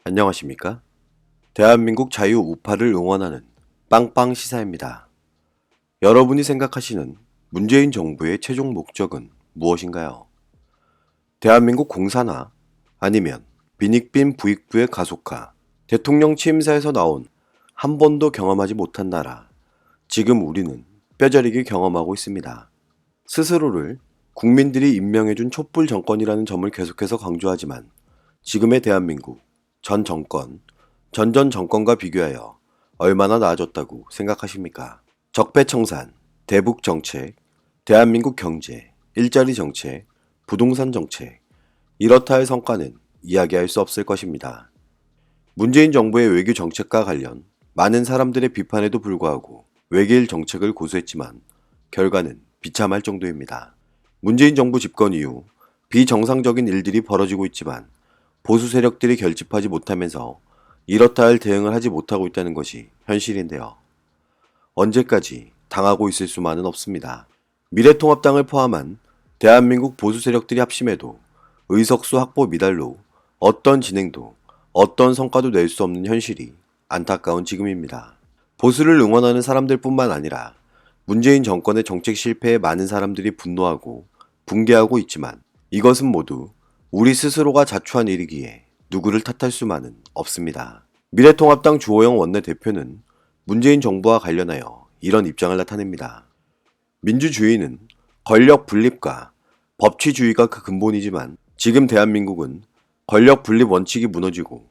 안녕하십니까? 대한민국 자유 우파를 응원하는 빵빵 시사입니다. 여러분이 생각하시는 문재인 정부의 최종 목적은 무엇인가요? 대한민국 공산화 아니면 빈익빈 부익부의 가속화, 대통령 취임사에서 나온 한 번도 경험하지 못한 나라, 지금 우리는 뼈저리게 경험하고 있습니다. 스스로를 국민들이 임명해준 촛불 정권이라는 점을 계속해서 강조하지만 지금의 대한민국 전 정권, 전전 정권과 비교하여 얼마나 나아졌다고 생각하십니까? 적폐청산, 대북 정책, 대한민국 경제, 일자리 정책, 부동산 정책, 이렇다 할 성과는 이야기할 수 없을 것입니다. 문재인 정부의 외교 정책과 관련 많은 사람들의 비판에도 불구하고 외길 정책을 고수했지만 결과는 비참할 정도입니다. 문재인 정부 집권 이후 비정상적인 일들이 벌어지고 있지만 보수 세력들이 결집하지 못하면서 이렇다 할 대응을 하지 못하고 있다는 것이 현실인데요. 언제까지 당하고 있을 수만은 없습니다. 미래통합당을 포함한 대한민국 보수 세력들이 합심해도 의석수 확보 미달로 어떤 진행도 어떤 성과도 낼 수 없는 현실이 안타까운 지금입니다. 보수를 응원하는 사람들뿐만 아니라 문재인 정권의 정책 실패에 많은 사람들이 분노하고 붕괴하고 있지만 이것은 모두 우리 스스로가 자초한 일이기에 누구를 탓할 수만은 없습니다. 미래통합당 주호영 원내대표는 문재인 정부와 관련하여 이런 입장을 나타냅니다. 민주주의는 권력 분립과 법치주의가 그 근본이지만 지금 대한민국은 권력 분립 원칙이 무너지고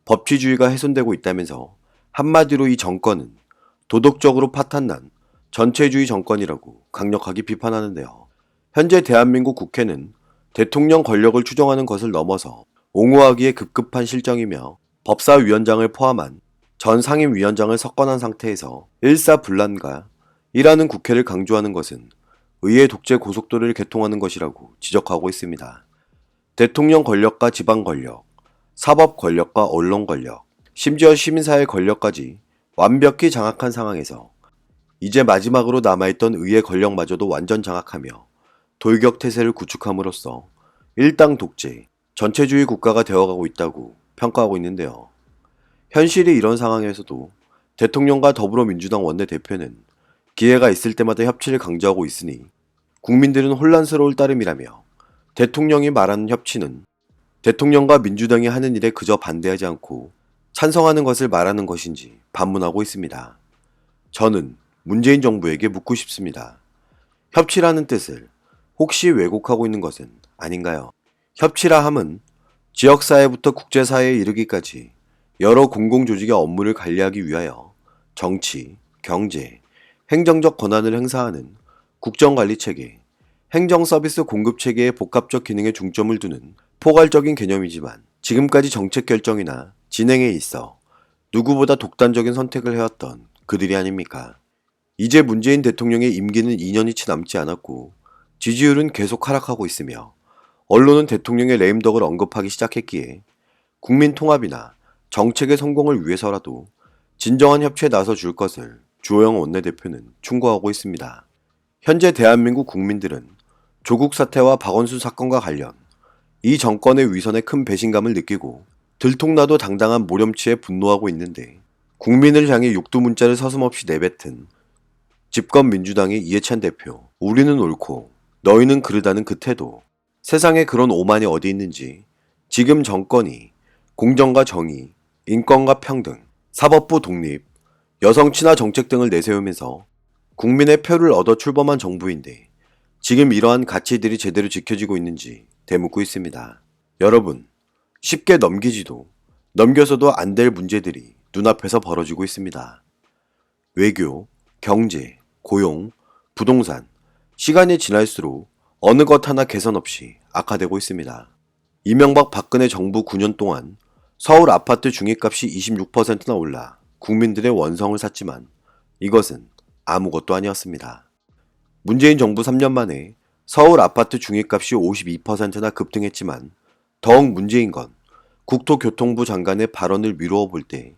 법치주의가 훼손되고 있다면서 한마디로 이 정권은 도덕적으로 파탄난 전체주의 정권이라고 강력하게 비판하는데요. 현재 대한민국 국회는 대통령 권력을 추정하는 것을 넘어서 옹호하기에 급급한 실정이며 법사위원장을 포함한 전 상임위원장을 석권한 상태에서 일사불란과 일하는 국회를 강조하는 것은 의회 독재 고속도로를 개통하는 것이라고 지적하고 있습니다. 대통령 권력과 지방 권력, 사법 권력과 언론 권력, 심지어 시민사회 권력까지 완벽히 장악한 상황에서 이제 마지막으로 남아있던 의회 권력마저도 완전 장악하며 돌격태세를 구축함으로써 일당 독재, 전체주의 국가가 되어가고 있다고 평가하고 있는데요. 현실이 이런 상황에서도 대통령과 더불어민주당 원내대표는 기회가 있을 때마다 협치를 강조하고 있으니 국민들은 혼란스러울 따름이라며 대통령이 말하는 협치는 대통령과 민주당이 하는 일에 그저 반대하지 않고 찬성하는 것을 말하는 것인지 반문하고 있습니다. 저는 문재인 정부에게 묻고 싶습니다. 협치라는 뜻을 혹시 왜곡하고 있는 것은 아닌가요? 협치라 함은 지역사회부터 국제사회에 이르기까지 여러 공공조직의 업무를 관리하기 위하여 정치, 경제, 행정적 권한을 행사하는 국정관리체계, 행정서비스 공급체계의 복합적 기능에 중점을 두는 포괄적인 개념이지만 지금까지 정책 결정이나 진행에 있어 누구보다 독단적인 선택을 해왔던 그들이 아닙니까? 이제 문재인 대통령의 임기는 2년이 채 남지 않았고 지지율은 계속 하락하고 있으며 언론은 대통령의 레임덕을 언급하기 시작했기에 국민 통합이나 정책의 성공을 위해서라도 진정한 협치에 나서 줄 것을 주호영 원내대표는 충고하고 있습니다. 현재 대한민국 국민들은 조국 사태와 박원순 사건과 관련 이 정권의 위선에 큰 배신감을 느끼고 들통나도 당당한 모렴치에 분노하고 있는데 국민을 향해 육두문자를 서슴없이 내뱉은 집권 민주당의 이해찬 대표, 우리는 옳고 너희는 그르다는 그 태도, 세상에 그런 오만이 어디 있는지 지금 정권이 공정과 정의, 인권과 평등, 사법부 독립, 여성 친화 정책 등을 내세우면서 국민의 표를 얻어 출범한 정부인데 지금 이러한 가치들이 제대로 지켜지고 있는지 되묻고 있습니다. 여러분, 쉽게 넘기지도 넘겨서도 안 될 문제들이 눈앞에서 벌어지고 있습니다. 외교, 경제, 고용, 부동산, 시간이 지날수록 어느 것 하나 개선 없이 악화되고 있습니다. 이명박 박근혜 정부 9년 동안 서울 아파트 중위값이 26%나 올라 국민들의 원성을 샀지만 이것은 아무것도 아니었습니다. 문재인 정부 3년 만에 서울 아파트 중위값이 52%나 급등했지만 더욱 문제인 건 국토교통부 장관의 발언을 미루어 볼 때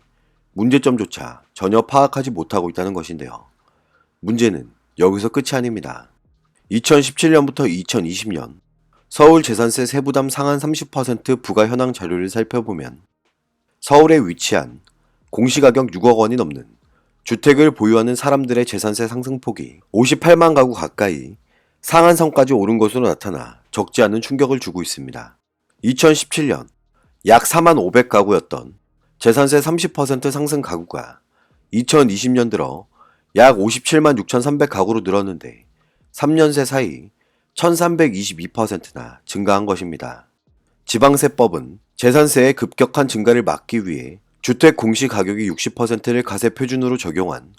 문제점조차 전혀 파악하지 못하고 있다는 것인데요. 문제는 여기서 끝이 아닙니다. 2017년부터 2020년 서울 재산세 세부담 상한 30% 부과 현황 자료를 살펴보면 서울에 위치한 공시가격 6억 원이 넘는 주택을 보유하는 사람들의 재산세 상승폭이 58만 가구 가까이 상한선까지 오른 것으로 나타나 적지 않은 충격을 주고 있습니다. 2017년 약 4만 500가구였던 재산세 30% 상승 가구가 2020년 들어 약 57만 6,300가구로 늘었는데 3년 새 사이 1322%나 증가한 것입니다. 지방세법은 재산세의 급격한 증가를 막기 위해 주택 공시가격이 60%를 가세 표준으로 적용한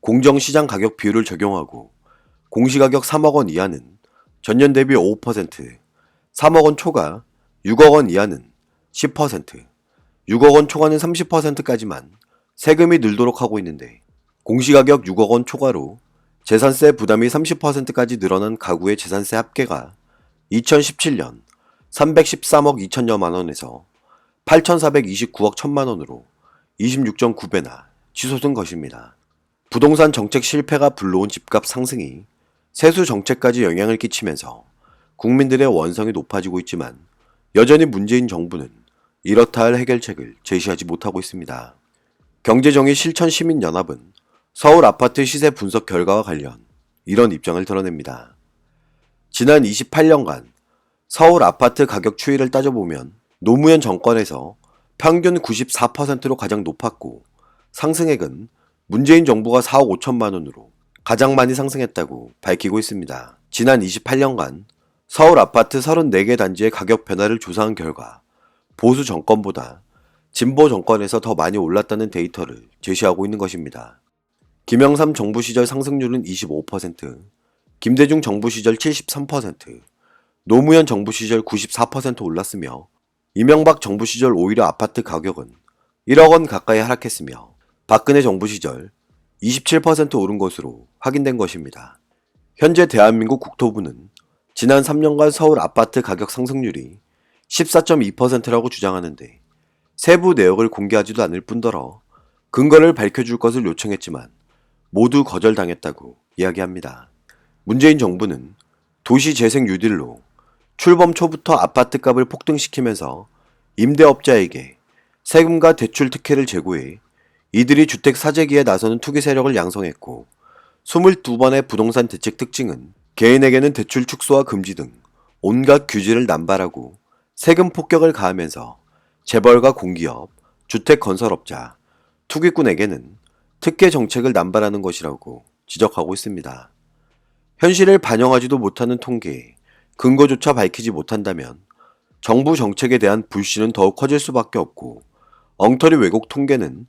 공정시장 가격 비율을 적용하고 공시가격 3억 원 이하는 전년 대비 5%, 3억 원 초과 6억 원 이하는 10%, 6억 원 초과는 30%까지만 세금이 늘도록 하고 있는데 공시가격 6억 원 초과로 재산세 부담이 30%까지 늘어난 가구의 재산세 합계가 2017년 313억 2천여만 원에서 8,429억 1천만 원으로 26.9배나 치솟은 것입니다. 부동산 정책 실패가 불러온 집값 상승이 세수 정책까지 영향을 끼치면서 국민들의 원성이 높아지고 있지만 여전히 문재인 정부는 이렇다 할 해결책을 제시하지 못하고 있습니다. 경제정의 실천시민연합은 서울 아파트 시세 분석 결과와 관련 이런 입장을 드러냅니다. 지난 28년간 서울 아파트 가격 추이를 따져보면 노무현 정권에서 평균 94%로 가장 높았고 상승액은 문재인 정부가 4억 5천만 원으로 가장 많이 상승했다고 밝히고 있습니다. 지난 28년간 서울 아파트 34개 단지의 가격 변화를 조사한 결과 보수 정권보다 진보 정권에서 더 많이 올랐다는 데이터를 제시하고 있는 것입니다. 김영삼 정부 시절 상승률은 25%, 김대중 정부 시절 73%, 노무현 정부 시절 94% 올랐으며 이명박 정부 시절 오히려 아파트 가격은 1억 원 가까이 하락했으며 박근혜 정부 시절 27% 오른 것으로 확인된 것입니다. 현재 대한민국 국토부는 지난 3년간 서울 아파트 가격 상승률이 14.2%라고 주장하는데 세부 내역을 공개하지도 않을 뿐더러 근거를 밝혀줄 것을 요청했지만 모두 거절당했다고 이야기합니다. 문재인 정부는 도시재생 뉴딜로 출범 초부터 아파트값을 폭등시키면서 임대업자에게 세금과 대출 특혜를 제고해 이들이 주택 사재기에 나서는 투기 세력을 양성했고 22번의 부동산 대책 특징은 개인에게는 대출 축소와 금지 등 온갖 규제를 남발하고 세금 폭격을 가하면서 재벌과 공기업, 주택건설업자, 투기꾼에게는 특혜 정책을 남발하는 것이라고 지적하고 있습니다. 현실을 반영하지도 못하는 통계에 근거조차 밝히지 못한다면 정부 정책에 대한 불신은 더욱 커질 수밖에 없고 엉터리 왜곡 통계는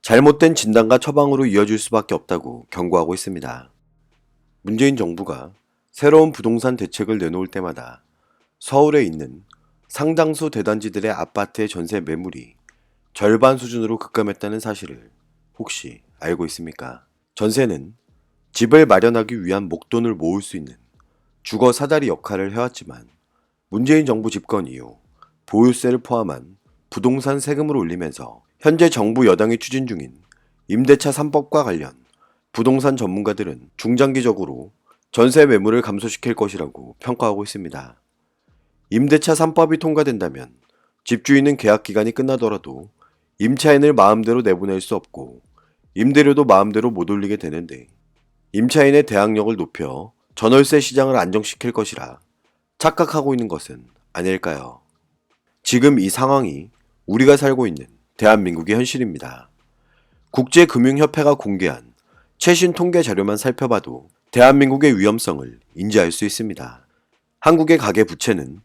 잘못된 진단과 처방으로 이어질 수밖에 없다고 경고하고 있습니다. 문재인 정부가 새로운 부동산 대책을 내놓을 때마다 서울에 있는 상당수 대단지들의 아파트의 전세 매물이 절반 수준으로 급감했다는 사실을 혹시 알고 있습니까? 전세는 집을 마련하기 위한 목돈을 모을 수 있는 주거 사다리 역할을 해왔지만 문재인 정부 집권 이후 보유세를 포함한 부동산 세금을 올리면서 현재 정부 여당이 추진 중인 임대차 3법과 관련 부동산 전문가들은 중장기적으로 전세 매물을 감소시킬 것이라고 평가하고 있습니다. 임대차 3법이 통과된다면 집주인은 계약 기간이 끝나더라도 임차인을 마음대로 내보낼 수 없고 임대료도 마음대로 못 올리게 되는데 임차인의 대항력을 높여 전월세 시장을 안정시킬 것이라 착각하고 있는 것은 아닐까요? 지금 이 상황이 우리가 살고 있는 대한민국의 현실입니다. 국제금융협회가 공개한 최신 통계 자료만 살펴봐도 대한민국의 위험성을 인지할 수 있습니다. 한국의 가계부채는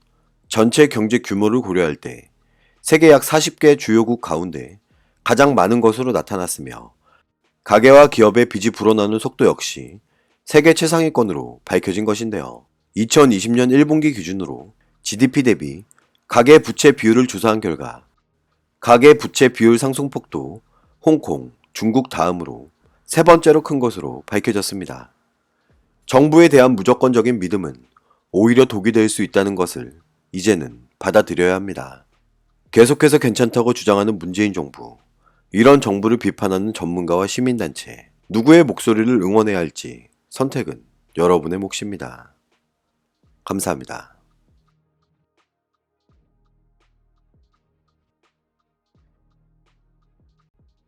전체 경제 규모를 고려할 때 세계 약 40개 주요국 가운데 가장 많은 것으로 나타났으며 가계와 기업의 빚이 불어나는 속도 역시 세계 최상위권으로 밝혀진 것인데요. 2020년 1분기 기준으로 GDP 대비 가계부채 비율을 조사한 결과 가계부채 비율 상승폭도 홍콩, 중국 다음으로 세 번째로 큰 것으로 밝혀졌습니다. 정부에 대한 무조건적인 믿음은 오히려 독이 될 수 있다는 것을 이제는 받아들여야 합니다. 계속해서 괜찮다고 주장하는 문재인 정부, 이런 정부를 비판하는 전문가와 시민단체, 누구의 목소리를 응원해야 할지 선택은 여러분의 몫입니다. 감사합니다.